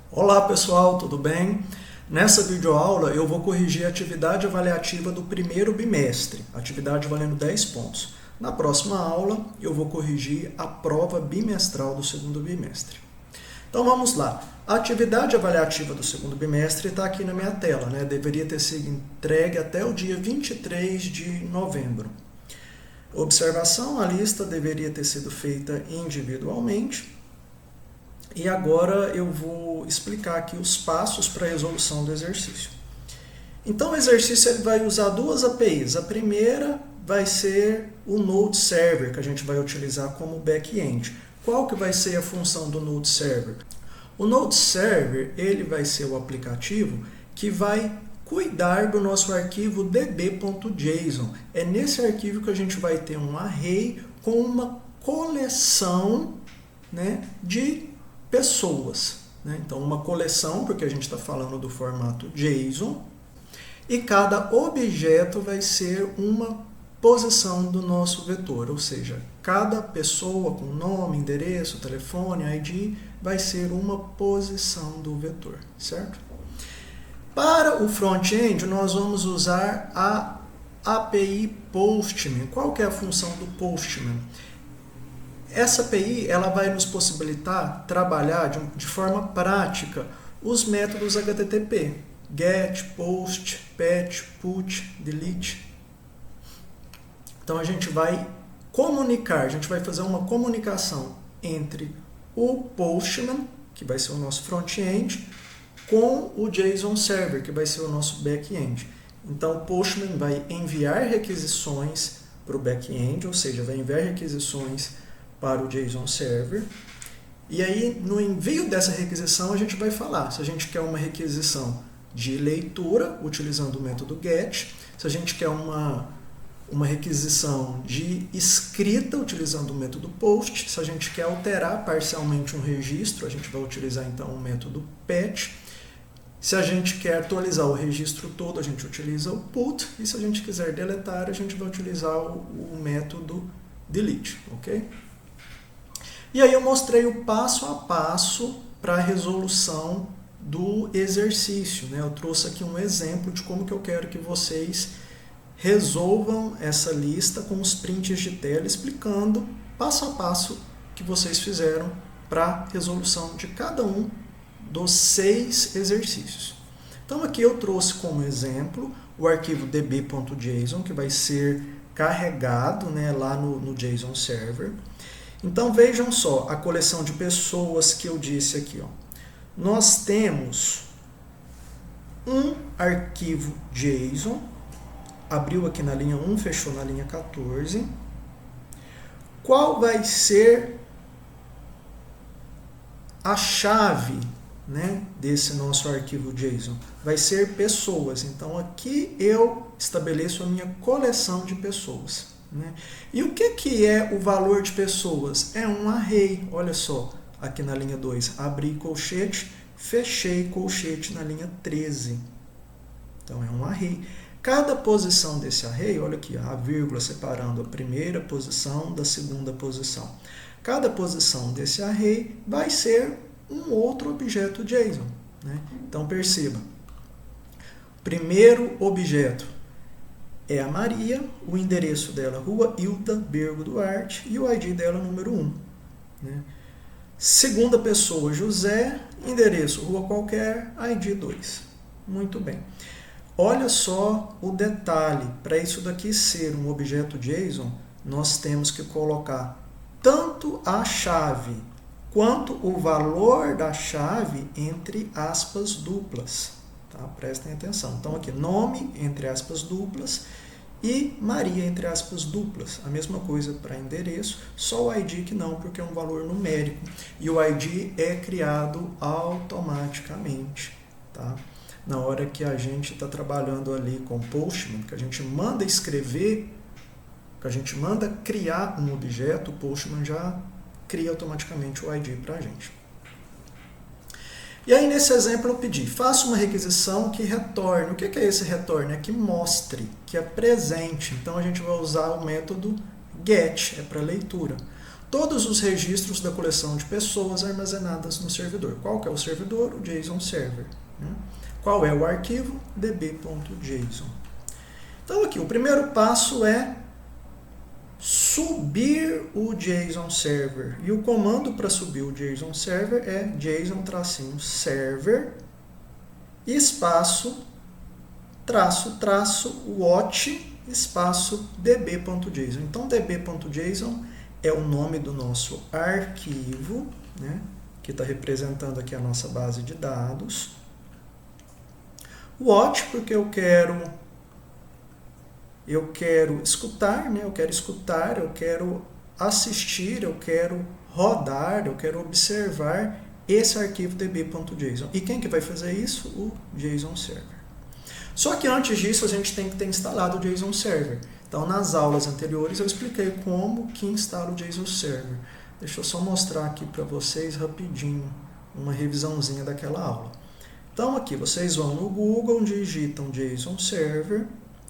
Olá pessoal, tudo bem? Nessa videoaula eu vou corrigir a atividade avaliativa do primeiro bimestre, atividade valendo 10 pontos. Na próxima aula eu vou corrigir a prova bimestral do segundo bimestre. Então vamos lá. A atividade avaliativa do segundo bimestre está aqui na minha tela, né? Deveria ter sido entregue até o dia 23 de novembro. Observação: a lista deveria ter sido feita individualmente. E agora eu vou explicar aqui os passos para a resolução do exercício. Então o exercício ele vai usar duas APIs. A primeira vai ser o Node Server, que a gente vai utilizar como back-end. Qual que vai ser a função do Node Server? O Node Server ele vai ser o aplicativo que vai cuidar do nosso arquivo db.json. É nesse arquivo que a gente vai ter um array com uma coleção, né, de pessoas. Né? Então, uma coleção, porque a gente está falando do formato JSON, e cada objeto vai ser uma posição do nosso vetor, ou seja, cada pessoa com nome, endereço, telefone, ID, vai ser uma posição do vetor, certo? Para o front-end, nós vamos usar a API Postman. Qual que é a função do Postman? Essa API ela vai nos possibilitar trabalhar de forma prática os métodos HTTP, GET, POST, PET, PUT, DELETE. Então a gente vai comunicar, a gente vai fazer uma comunicação entre o Postman, que vai ser o nosso front-end, com o JSON Server, que vai ser o nosso back-end. Então o Postman vai enviar requisições para o back-end, ou seja, vai enviar requisições para o JSON Server. E aí, no envio dessa requisição, a gente vai falar se a gente quer uma requisição de leitura, utilizando o método GET, se a gente quer uma requisição de escrita, utilizando o método POST, se a gente quer alterar parcialmente um registro, a gente vai utilizar então o método PET, se a gente quer atualizar o registro todo, a gente utiliza o PUT, e se a gente quiser deletar, a gente vai utilizar o método DELETE, ok? E aí eu mostrei o passo a passo para a resolução do exercício, né? Eu trouxe aqui um exemplo de como que eu quero que vocês resolvam essa lista com os prints de tela, explicando passo a passo que vocês fizeram para a resolução de cada um dos 6 exercícios. Então aqui eu trouxe como exemplo o arquivo db.json, que vai ser carregado, né, lá no JSON Server. Então vejam só a coleção de pessoas que eu disse aqui. Ó. Nós temos um arquivo JSON, abriu aqui na linha 1, fechou na linha 14. Qual vai ser a chave, né, desse nosso arquivo JSON? Vai ser pessoas. Então aqui eu estabeleço a minha coleção de pessoas. Né? E o que é o valor de pessoas? É um array. Olha só, aqui na linha 2, abri colchete, fechei colchete na linha 13. Então é um array. Cada posição desse array, olha aqui, a vírgula separando a primeira posição da segunda posição. Cada posição desse array vai ser um outro objeto JSON. Né? Então perceba, primeiro objeto é a Maria, o endereço dela, Rua Hilda Bergo Duarte, e o ID dela, número 1. Né? Segunda pessoa, José, endereço, rua qualquer, ID 2. Muito bem. Olha só o detalhe, para isso daqui ser um objeto JSON, nós temos que colocar tanto a chave quanto o valor da chave entre aspas duplas. Tá? Prestem atenção. Então aqui, nome entre aspas duplas e Maria entre aspas duplas. A mesma coisa para endereço, só o ID que não, porque é um valor numérico. E o ID é criado automaticamente. Tá? Na hora que a gente está trabalhando ali com Postman, que a gente manda escrever, que a gente manda criar um objeto, o Postman já cria automaticamente o ID para a gente. E aí, nesse exemplo, eu pedi, faça uma requisição que retorne. O que é esse retorne? É que mostre, que apresente. Então, a gente vai usar o método GET, é para leitura. todos os registros da coleção de pessoas armazenadas no servidor. Qual que é o servidor? O JSON Server. Né? Qual é o arquivo? db.json. Então aqui, o primeiro passo é subir o JSON Server. E o comando para subir o JSON Server é JSON-server espaço watch espaço db.json. Então db.json é o nome do nosso arquivo, né, que está representando aqui a nossa base de dados. Watch porque eu quero escutar, né, eu quero assistir, eu quero rodar, eu quero observar esse arquivo db.json. E quem que vai fazer isso? O JSON Server. Só que antes disso a gente tem que ter instalado o JSON Server. Então nas aulas anteriores eu expliquei como que instala o JSON Server. Deixa eu só mostrar aqui para vocês rapidinho uma revisãozinha daquela aula. Então aqui vocês vão no Google, digitam JSON Server,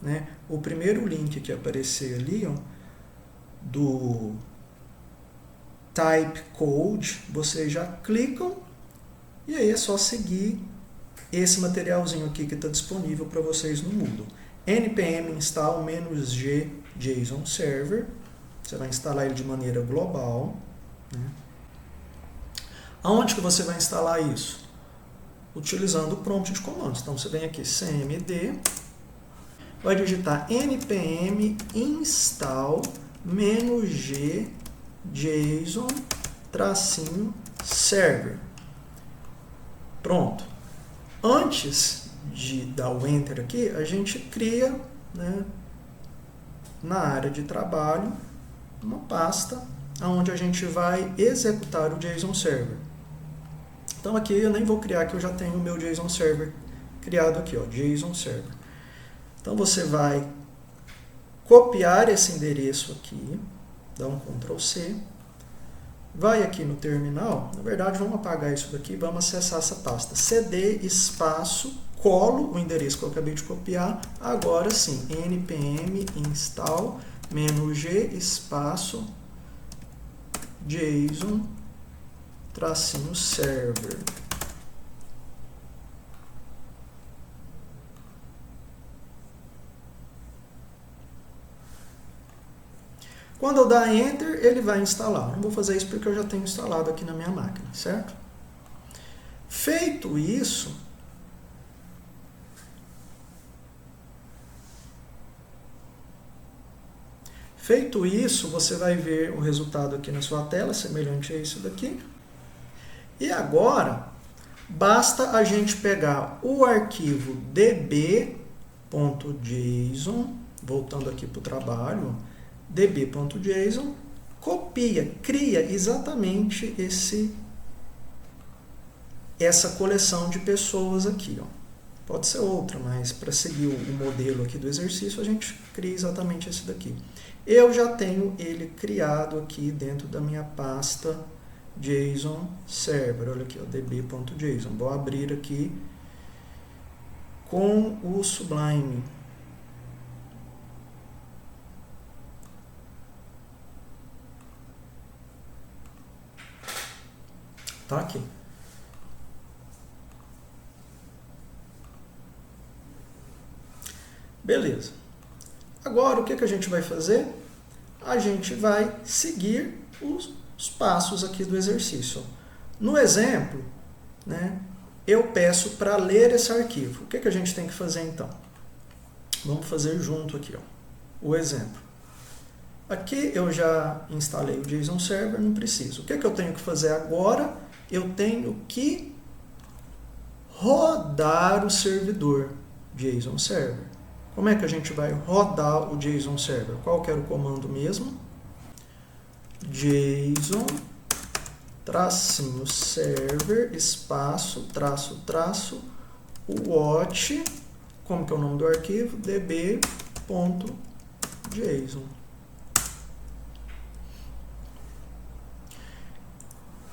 né? O primeiro link que aparecer ali, ó, do Type Code, vocês já clicam e aí é só seguir esse materialzinho aqui que está disponível para vocês no Moodle. npm install -g JSON Server, você vai instalar ele de maneira global. Né? Aonde que você vai instalar isso? Utilizando o prompt de comandos. Então você vem aqui cmd, vai digitar npm install -g JSON-server. Pronto. Antes de dar o Enter aqui, a gente cria, né, na área de trabalho uma pasta onde a gente vai executar o JSON Server. Então aqui eu nem vou criar, que eu já tenho o meu JSON Server criado aqui, ó, JSON Server. Então você vai copiar esse endereço aqui, dá um Ctrl C, vai aqui no terminal, na verdade vamos apagar isso daqui, vamos acessar essa pasta, cd espaço, colo o endereço que eu acabei de copiar, agora sim, npm install -g espaço JSON-server. Quando eu dar Enter, ele vai instalar. Não vou fazer isso porque eu já tenho instalado aqui na minha máquina, certo? Feito isso, você vai ver o resultado aqui na sua tela, semelhante a isso daqui. E agora, basta a gente pegar o arquivo db.json, voltando aqui para o trabalho, db.json, copia, cria exatamente essa coleção de pessoas aqui. Ó. Pode ser outra, mas para seguir o modelo aqui do exercício, a gente cria exatamente esse daqui. Eu já tenho ele criado aqui dentro da minha pasta JSON Server. Olha aqui, ó, db.json. Vou abrir aqui com o Sublime. Tá aqui. Beleza. Agora, o que a gente vai fazer? A gente vai seguir os passos aqui do exercício. No exemplo, né, eu peço para ler esse arquivo. O que a gente tem que fazer então? Vamos fazer junto aqui, ó, o exemplo. Aqui eu já instalei o JSON Server, não preciso. O que eu tenho que fazer agora? Eu tenho que rodar o servidor JSON Server. Como é que a gente vai rodar o JSON Server? Qual que era o comando mesmo? JSON-server espaço watch, como que é o nome do arquivo? db.json.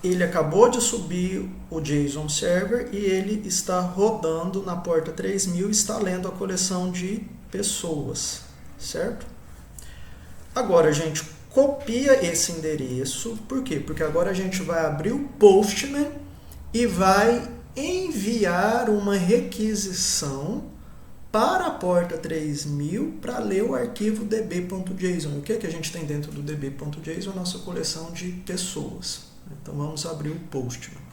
Ele acabou de subir o JSON Server e ele está rodando na porta 3000, está lendo a coleção de pessoas, certo? Agora a gente copia esse endereço. Por quê? Porque agora a gente vai abrir o Postman e vai enviar uma requisição para a porta 3000 para ler o arquivo db.json. O que é que a gente tem dentro do db.json? Nossa coleção de pessoas. Então vamos abrir o Postman.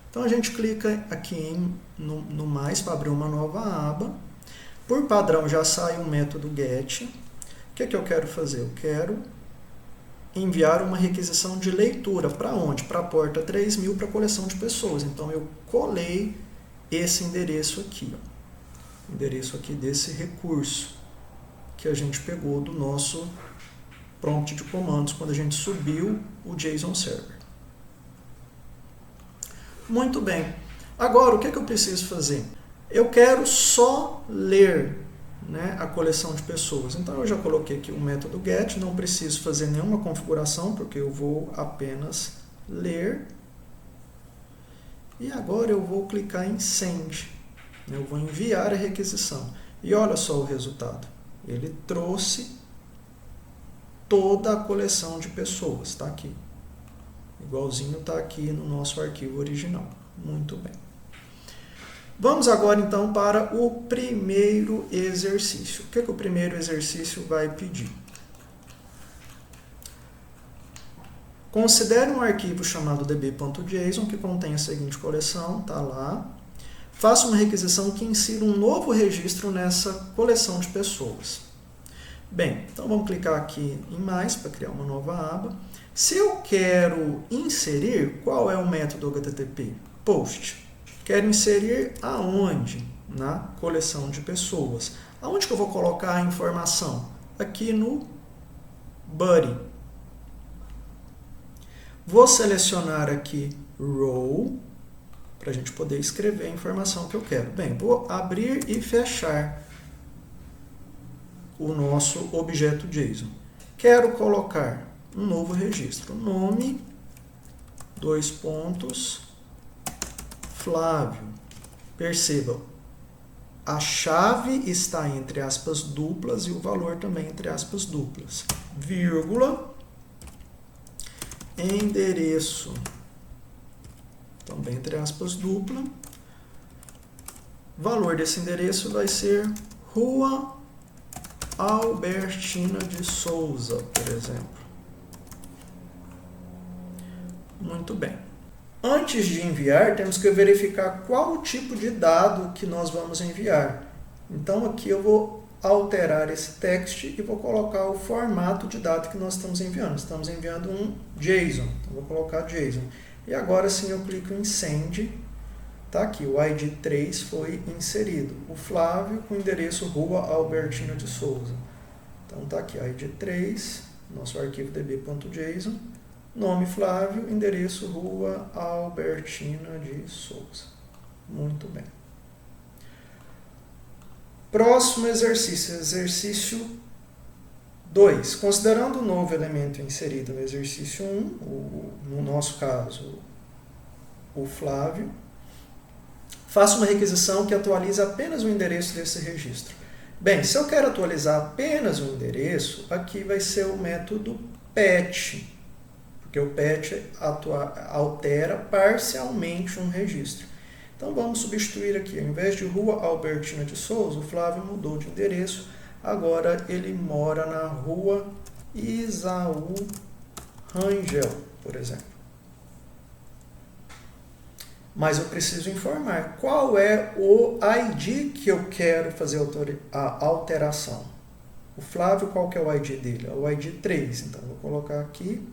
Então a gente clica aqui no mais para abrir uma nova aba. Por padrão já sai um método get. O que é que eu quero fazer? Eu quero enviar uma requisição de leitura. Para onde? Para a porta 3000, para a coleção de pessoas. Então eu colei esse endereço aqui. Ó. Endereço aqui desse recurso que a gente pegou do nosso prompt de comandos quando a gente subiu o JSON Server. Muito bem. Agora, o que é que eu preciso fazer? Eu quero só ler, né, a coleção de pessoas. Então, eu já coloquei aqui o método get, não preciso fazer nenhuma configuração, porque eu vou apenas ler. E agora eu vou clicar em Send. Eu vou enviar a requisição. E olha só o resultado. Ele trouxe toda a coleção de pessoas. Está aqui. Igualzinho está aqui no nosso arquivo original. Muito bem. Vamos agora, então, para o primeiro exercício. O que o primeiro exercício vai pedir? Considere um arquivo chamado db.json que contém a seguinte coleção, está lá. Faça uma requisição que insira um novo registro nessa coleção de pessoas. Bem, então vamos clicar aqui em mais para criar uma nova aba. Se eu quero inserir, qual é o método HTTP? Post. Quero inserir aonde? Na coleção de pessoas. Aonde que eu vou colocar a informação? Aqui no body. Vou selecionar aqui row, para a gente poder escrever a informação que eu quero. Bem, vou abrir e fechar o nosso objeto JSON. Quero colocar um novo registro. Nome, Flávio. Perceba, a chave está entre aspas duplas e o valor também entre aspas duplas. Vírgula, endereço, também entre aspas dupla. Valor desse endereço vai ser Rua Albertina de Souza, por exemplo. Muito bem. Antes de enviar, temos que verificar qual o tipo de dado que nós vamos enviar. Então, aqui eu vou alterar esse text e vou colocar o formato de dado que nós estamos enviando. Estamos enviando um JSON, então vou colocar JSON. E agora sim eu clico em Send. Está aqui, o ID 3 foi inserido. O Flávio com o endereço Rua Albertina de Souza. Então está aqui, ID 3, nosso arquivo db.json. Nome Flávio, endereço Rua Albertina de Souza. Muito bem. Próximo exercício, exercício 2. Considerando o novo elemento inserido no exercício 1, no nosso caso, o Flávio, faça uma requisição que atualize apenas o endereço desse registro. Bem, se eu quero atualizar apenas o endereço, aqui vai ser o método PET. Porque o PET altera parcialmente um registro. Então vamos substituir aqui, ao invés de Rua Albertina de Souza, o Flávio mudou de endereço, agora ele mora na Rua Isaú Rangel, por exemplo. Mas eu preciso informar qual é o ID que eu quero fazer a alteração. O Flávio, qual que é o ID dele? É o ID 3, então vou colocar aqui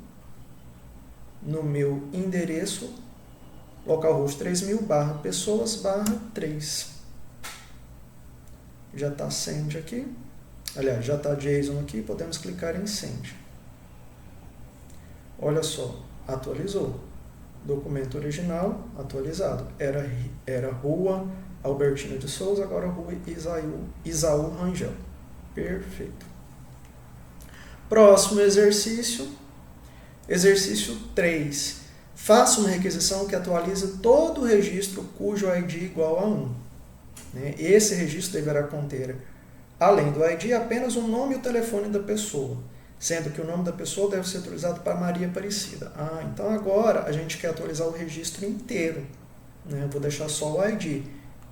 no meu endereço localhost 3000 /pessoas /3. Já está send aqui. Aliás, já está JSON aqui, podemos clicar em send. Olha só, atualizou. Documento original atualizado. Era Rua Albertina de Souza, agora Rua Isaú Rangel. Perfeito. Próximo exercício. Exercício 3. Faça uma requisição que atualize todo o registro cujo ID é igual a 1. Esse registro deverá conter, além do ID, apenas o nome e o telefone da pessoa, sendo que o nome da pessoa deve ser atualizado para Maria Aparecida. Então agora a gente quer atualizar o registro inteiro. Eu vou deixar só o ID.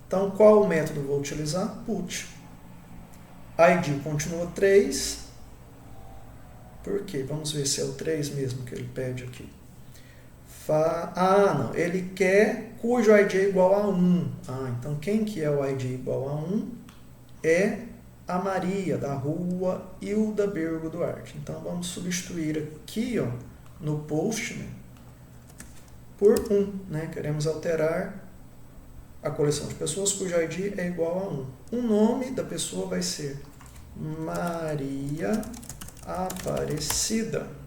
Então qual o método eu vou utilizar? Put. ID continua 3. Por quê? Vamos ver se é o 3 mesmo que ele pede aqui. Não, ele quer cujo ID é igual a 1. Então quem que é o ID igual a 1? É a Maria, da rua Hilda Bergo Duarte. Então vamos substituir aqui no post por 1. Queremos alterar a coleção de pessoas cujo ID é igual a 1. O nome da pessoa vai ser Maria Aparecida.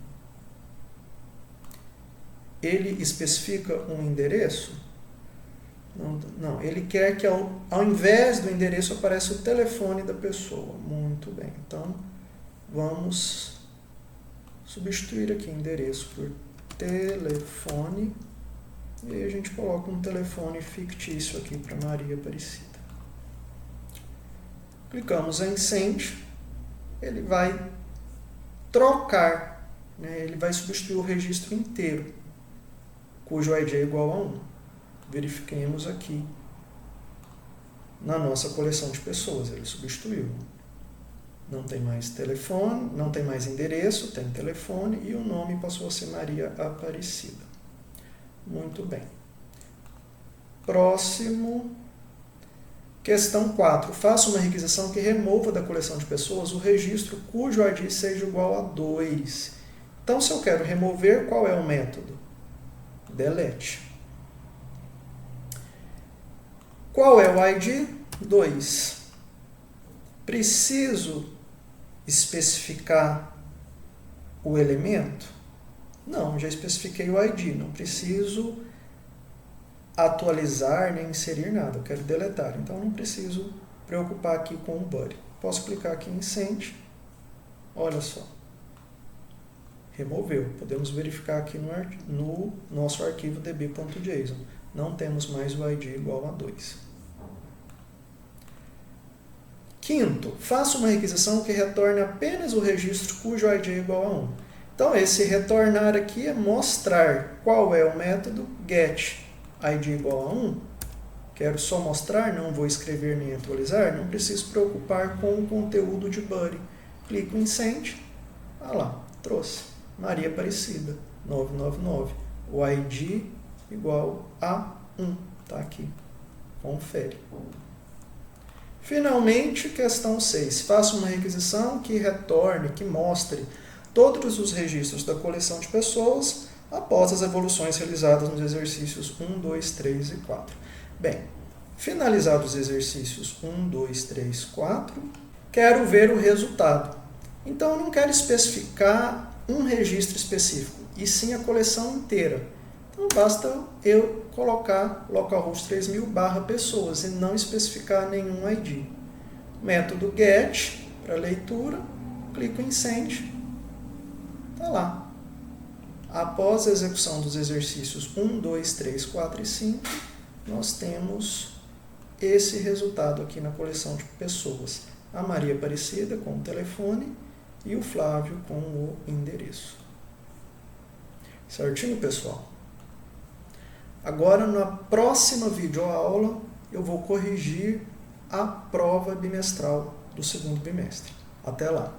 Ele especifica um endereço? Não, ele quer que ao invés do endereço apareça o telefone da pessoa. Muito bem, então vamos substituir aqui endereço por telefone e aí a gente coloca um telefone fictício aqui para Maria Aparecida. Clicamos em Send, ele vai trocar, ele vai substituir o registro inteiro, cujo ID é igual a 1. Verifiquemos aqui na nossa coleção de pessoas, ele substituiu. Não tem mais telefone, não tem mais endereço, tem telefone e o nome passou a ser Maria Aparecida. Muito bem. Próximo. Questão 4. Faça uma requisição que remova da coleção de pessoas o registro cujo ID seja igual a 2. Então, se eu quero remover, qual é o método? Delete. Qual é o ID? 2. Preciso especificar o elemento? Não, já especifiquei o ID, não preciso atualizar nem inserir nada, eu quero deletar, então não preciso preocupar aqui com o body. Posso clicar aqui em Send, olha só, removeu. Podemos verificar aqui no nosso arquivo db.json, não temos mais o ID igual a 2. Quinto, faça uma requisição que retorne apenas o registro cujo ID é igual a 1. Então, esse retornar aqui é mostrar qual é o método get ID igual a 1. Quero só mostrar, não vou escrever nem atualizar, não preciso preocupar com o conteúdo de body. Clico em Send, lá, trouxe. Maria Aparecida, 999. O ID igual a 1, está aqui. Confere. Finalmente, questão 6. Faça uma requisição que retorne, que mostre todos os registros da coleção de pessoas após as evoluções realizadas nos exercícios 1, 2, 3 e 4. Bem, finalizados os exercícios 1, 2, 3, 4, quero ver o resultado. Então, eu não quero especificar um registro específico, e sim a coleção inteira. Então, basta eu colocar localhost 3000/pessoas e não especificar nenhum ID. Método get, para leitura, clico em Send, está lá. Após a execução dos exercícios 1, 2, 3, 4 e 5, nós temos esse resultado aqui na coleção de pessoas. A Maria Aparecida com o telefone e o Flávio com o endereço. Certinho, pessoal? Agora, na próxima videoaula, eu vou corrigir a prova bimestral do segundo bimestre. Até lá!